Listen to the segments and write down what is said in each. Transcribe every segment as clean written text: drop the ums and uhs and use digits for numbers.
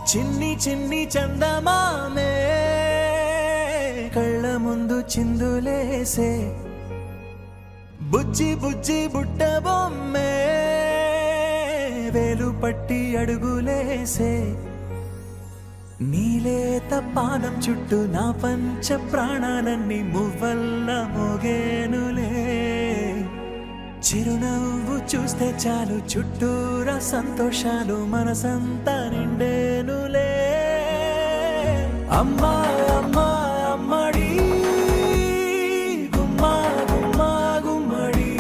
చిన్ని చిన్ని చందమామే కళ్ళ ముందు చిందులేసే బుజ్జి బుజ్జి బుట్ట బొమ్మే వేలు పట్టి అడుగులేసే నీలేత పానం చుట్టూ నా పంచ ప్రాణాలన్నీ మువ్వల్ల మోగేనులే చిరునవ్వు చూస్తే చాలు చుట్టూరా సంతోషాలు మనసంతా నిండేనులే అమ్మా అమ్మా అమ్మడి గుమ్మా గుమ్మా గుమ్మడి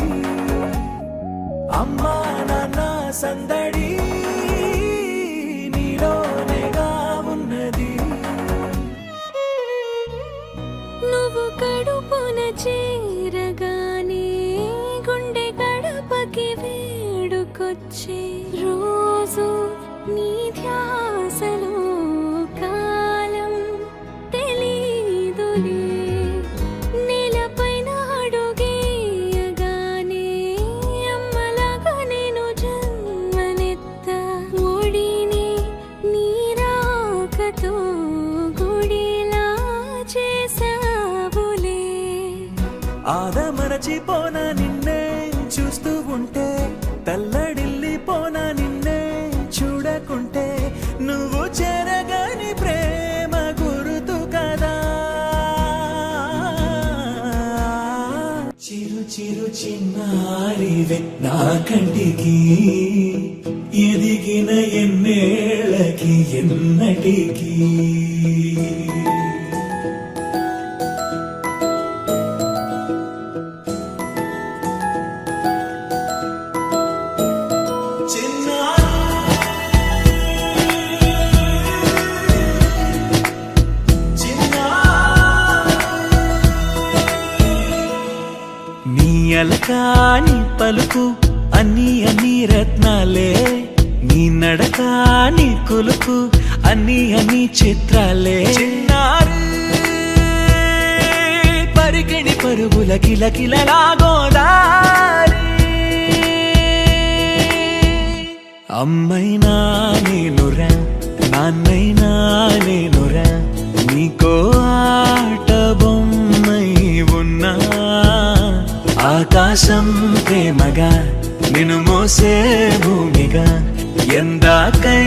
అమ్మా నాన్న సందడి నీలోనేగా ఉన్నది నువ్వు కడుపున చేరగానే గుండె గడపకి వేడుకొచ్చే రోజు నీ ధ్యాసలో కాలం తెలీదులే నేలపైన అడుగేయగానే అమ్మలాగా నేను జన్మనెత్త ఒడిని నీ రాకతో గుడిలా చేసావులే ఆదమరచిపోన నిన్నే చూస్తూ ఉంటే తల్లడిల్లిపోన నిన్నే చూడకుంటే నువ్వు చెరగని ప్రేమ గురుతు కదా చిరు చిరు చిన్నారివే నా కంటికి ఎదిగిన ఎన్నేళ్ళకి ఎన్నటికి నీ అలకాని పలుకు అన్ని అన్ని రత్నాలే నీ నడకాని కొలుకు అన్ని అన్ని చిత్రాలే చిన్నారి పరికిణి పరుగుల కిలకిలలాగోదారి అమ్మైనా నేనురా నాన్నైనా నేనురా నీకో ఆట బొమ్మై ఉన్నా ఆకాశం ప్రేమగా నిన్ను మోసే భూమిగా ఎందాకై